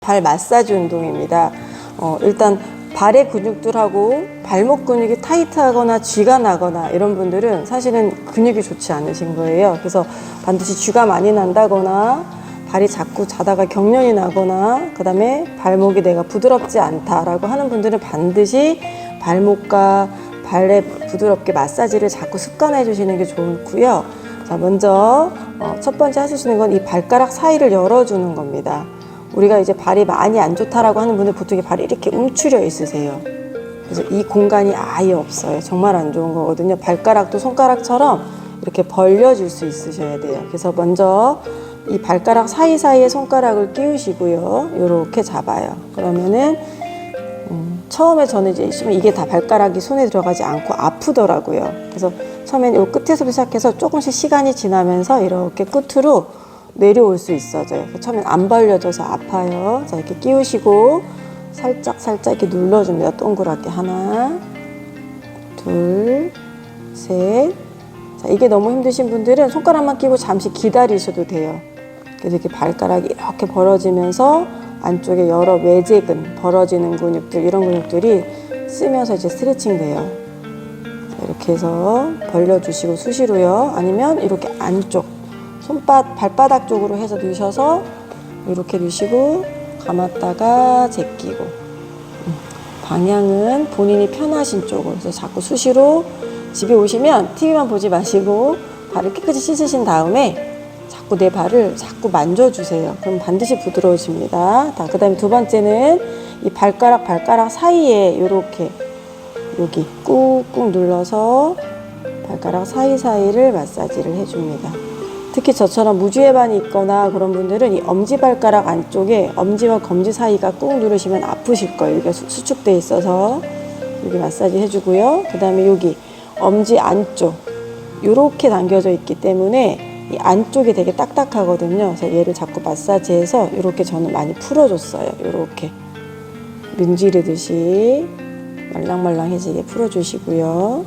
발 마사지 운동입니다. 일단 발의 근육들하고 발목 근육이 타이트하거나 쥐가 나거나 이런 분들은 사실은 근육이 좋지 않으신 거예요. 그래서 반드시 쥐가 많이 난다거나 발이 자꾸 자다가 경련이 나거나 그 다음에 발목이 내가 부드럽지 않다라고 하는 분들은 반드시 발목과 발에 부드럽게 마사지를 자꾸 습관해 주시는 게 좋고요. 자, 먼저 첫 번째 하실 수 있는 건 이 발가락 사이를 열어주는 겁니다. 우리가 이제 발이 많이 안 좋다라고 하는 분들 보통 발이 이렇게 움츠려 있으세요. 그래서 이 공간이 아예 없어요. 정말 안 좋은 거거든요. 발가락도 손가락처럼 이렇게 벌려줄 수 있으셔야 돼요. 그래서 먼저 이 발가락 사이사이에 손가락을 끼우시고요. 이렇게 잡아요. 그러면은 처음에 저는 이제 이게 다 발가락이 손에 들어가지 않고 아프더라고요. 그래서 처음엔 이 끝에서 시작해서 조금씩 시간이 지나면서 이렇게 끝으로 내려올 수 있어져요. 처음엔 안 벌려져서 아파요. 자, 이렇게 끼우시고 살짝 이렇게 눌러줍니다. 동그랗게 하나, 둘, 셋. 자, 이게 너무 힘드신 분들은 손가락만 끼고 잠시 기다리셔도 돼요. 그래서 이렇게 발가락이 이렇게 벌어지면서 안쪽에 여러 외제근, 벌어지는 근육들, 이런 근육들이 쓰면서 이제 스트레칭 돼요. 자, 이렇게 해서 벌려주시고 수시로요. 아니면 이렇게 안쪽, 발바닥 쪽으로 해서 넣으셔서 이렇게 넣으시고 감았다가 제끼고 방향은 본인이 편하신 쪽으로 해서 자꾸 수시로 집에 오시면 TV만 보지 마시고 발을 깨끗이 씻으신 다음에 자꾸 내 발을 자꾸 만져주세요. 그럼 반드시 부드러워집니다. 그 다음에 두 번째는 이 발가락 사이에 이렇게 여기 꾹꾹 눌러서 발가락 사이사이를 마사지를 해줍니다. 특히 저처럼 무지해반이 있거나 그런 분들은 이 엄지발가락 안쪽에 엄지와 검지 사이가 꾹 누르시면 아프실 거예요. 여기가 수축돼 있어서 여기 마사지 해주고요. 그 다음에 여기 엄지 안쪽 이렇게 당겨져 있기 때문에 이 안쪽이 되게 딱딱하거든요. 그래서 얘를 자꾸 마사지해서 이렇게 저는 많이 풀어줬어요. 이렇게 문지르듯이 말랑말랑해지게 풀어주시고요.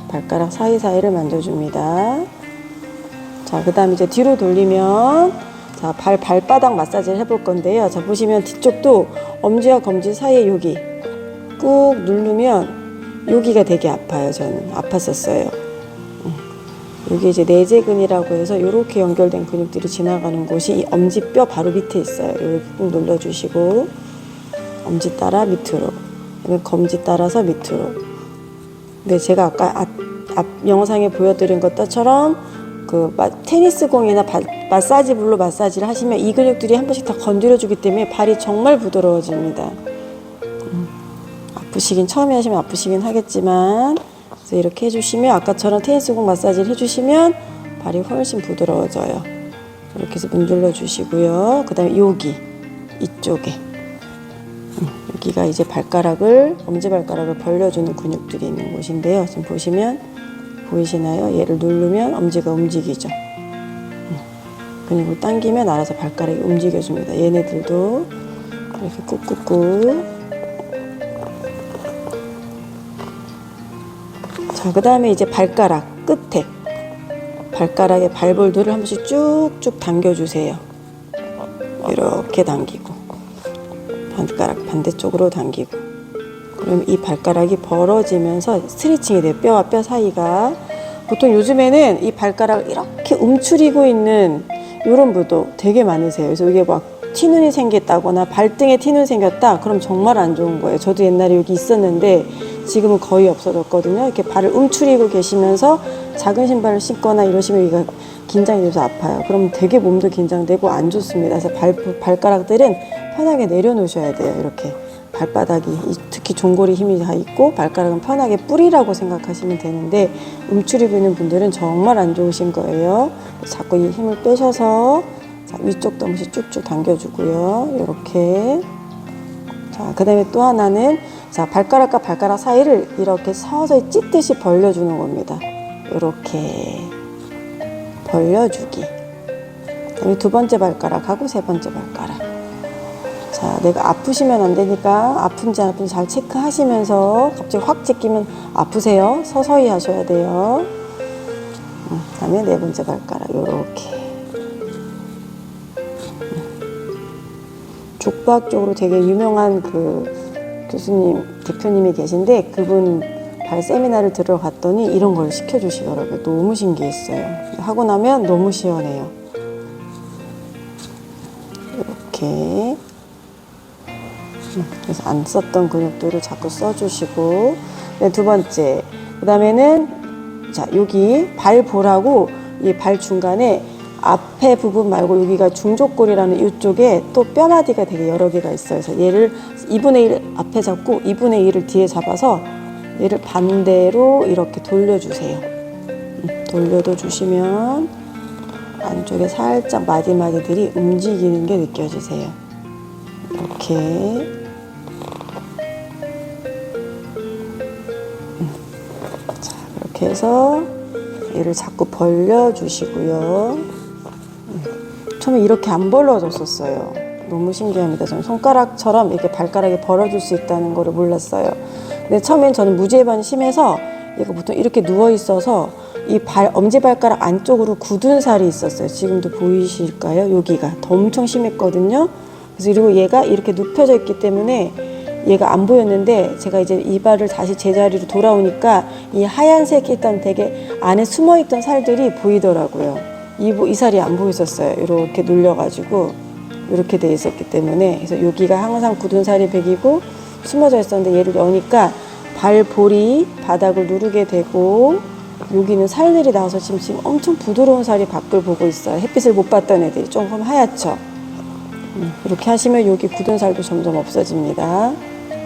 발가락 사이사이를 만져줍니다. 자, 그 다음에 이제 뒤로 돌리면 자, 발바닥 마사지를 해볼 건데요. 자, 보시면 뒤쪽도 엄지와 검지 사이에 여기 꾹 누르면 여기가 되게 아파요. 저는 아팠었어요. 여기 이제 내제근이라고 해서 이렇게 연결된 근육들이 지나가는 곳이 이 엄지뼈 바로 밑에 있어요. 이렇게 꾹 눌러주시고 엄지 따라 밑으로, 검지 따라서 밑으로. 근데 제가 아까 앞 영상에 보여드린 것처럼 그 테니스 공이나 마사지 볼로 마사지를 하시면 이 근육들이 한 번씩 다 건드려주기 때문에 발이 정말 부드러워집니다. 처음에 하시면 아프시긴 하겠지만 그래서 이렇게 해주시면 아까처럼 테니스 공 마사지를 해주시면 발이 훨씬 부드러워져요. 이렇게 해서 문질러 주시고요. 그 다음에 여기 이쪽에 여기가 이제 엄지발가락을 벌려주는 근육들이 있는 곳인데요. 지금 보시면 보이시나요? 얘를 누르면 엄지가 움직이죠. 근육을 당기면 알아서 발가락이 움직여줍니다. 얘네들도 이렇게 꾹꾹꾹. 자, 그 다음에 이제 발가락 끝에 발가락의 발볼들을 한 번씩 쭉쭉 당겨주세요. 이렇게 당기고 발가락 반대쪽으로 당기고 그럼 이 발가락이 벌어지면서 스트레칭이 돼요. 뼈와 뼈 사이가. 보통 요즘에는 이 발가락을 이렇게 움츠리고 있는 이런 분도 되게 많으세요. 그래서 이게 막 티눈이 생겼다거나 발등에 티눈 생겼다 그럼 정말 안 좋은 거예요. 저도 옛날에 여기 있었는데 지금은 거의 없어졌거든요. 이렇게 발을 움츠리고 계시면서 작은 신발을 신거나 이러시면 여기가 긴장이 돼서 아파요. 그럼 되게 몸도 긴장되고 안 좋습니다. 그래서 발가락들은 편하게 내려놓으셔야 돼요. 이렇게 발바닥이 특히 종골이 힘이 다 있고 발가락은 편하게 뿌리라고 생각하시면 되는데 움츠리고 있는 분들은 정말 안 좋으신 거예요. 자꾸 이 힘을 빼셔서 자, 위쪽도 한 번씩 쭉쭉 당겨주고요. 이렇게. 자, 그 다음에 또 하나는 자, 발가락과 발가락 사이를 이렇게 서서히 찢듯이 벌려주는 겁니다. 이렇게 벌려주기. 그다음에 두 번째 발가락하고 세 번째 발가락. 자, 내가 아프시면 안 되니까 아픈지 안 아픈지 잘 체크하시면서 갑자기 확 찢기면 아프세요. 서서히 하셔야 돼요. 그다음에 네 번째 발가락 이렇게 족부학 쪽으로 되게 유명한 그 교수님, 대표님이 계신데 그분 발 세미나를 들어갔더니 이런 걸 시켜주시더라고요. 너무 신기했어요. 하고 나면 너무 시원해요. 이렇게. 그래서 안 썼던 근육들을 자꾸 써주시고. 네, 두 번째. 그 다음에는, 자, 여기 발볼하고 이 발 중간에 앞에 부분 말고 여기가 중족골이라는 이쪽에 또 뼈마디가 되게 여러 개가 있어요. 그래서 얘를 2분의 1 앞에 잡고 2분의 1을 뒤에 잡아서 얘를 반대로 이렇게 돌려주세요. 돌려도 주시면 안쪽에 살짝 마디마디들이 움직이는 게 느껴지세요. 이렇게. 자, 이렇게 해서 얘를 자꾸 벌려주시고요. 처음에 이렇게 안 벌어졌었어요. 너무 신기합니다. 저는 손가락처럼 이렇게 발가락이 벌어질 수 있다는 거를 몰랐어요. 근데 처음엔 저는 무지해반이 심해서 얘가 보통 이렇게 누워 있어서 이 엄지발가락 안쪽으로 굳은 살이 있었어요. 지금도 보이실까요? 여기가 더 엄청 심했거든요. 그래서 그리고 얘가 이렇게 눕혀져 있기 때문에 얘가 안 보였는데 제가 이제 이 발을 다시 제자리로 돌아오니까 이 하얀색 일단 되게 안에 숨어있던 살들이 보이더라고요. 이 살이 안 보였었어요. 이렇게 눌려가지고 이렇게 돼 있었기 때문에. 그래서 여기가 항상 굳은 살이 배기고 숨어져 있었는데 얘를 여니까 발볼이 바닥을 누르게 되고 여기는 살들이 나와서 지금 엄청 부드러운 살이 밖을 보고 있어요. 햇빛을 못 봤던 애들이 조금 하얗죠. 이렇게 하시면 여기 굳은 살도 점점 없어집니다.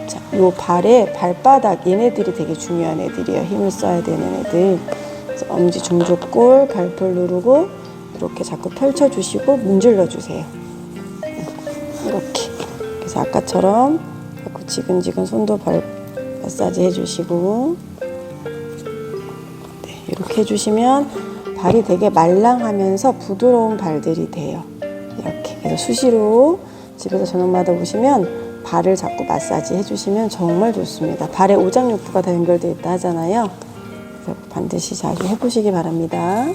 자, 요 발에 발바닥 얘네들이 되게 중요한 애들이에요. 힘을 써야 되는 애들. 그래서 엄지 중족골 발볼 누르고 이렇게 자꾸 펼쳐주시고 문질러 주세요. 이렇게. 그래서 아까처럼 자꾸 지근지근 손도 발 마사지 해주시고, 네, 이렇게 해주시면 발이 되게 말랑하면서 부드러운 발들이 돼요. 이렇게. 그래서 수시로 집에서 저녁마다 오시면 발을 자꾸 마사지 해주시면 정말 좋습니다. 발에 오장육부가 다 연결되어 있다 하잖아요. 그래서 반드시 자주 해보시기 바랍니다.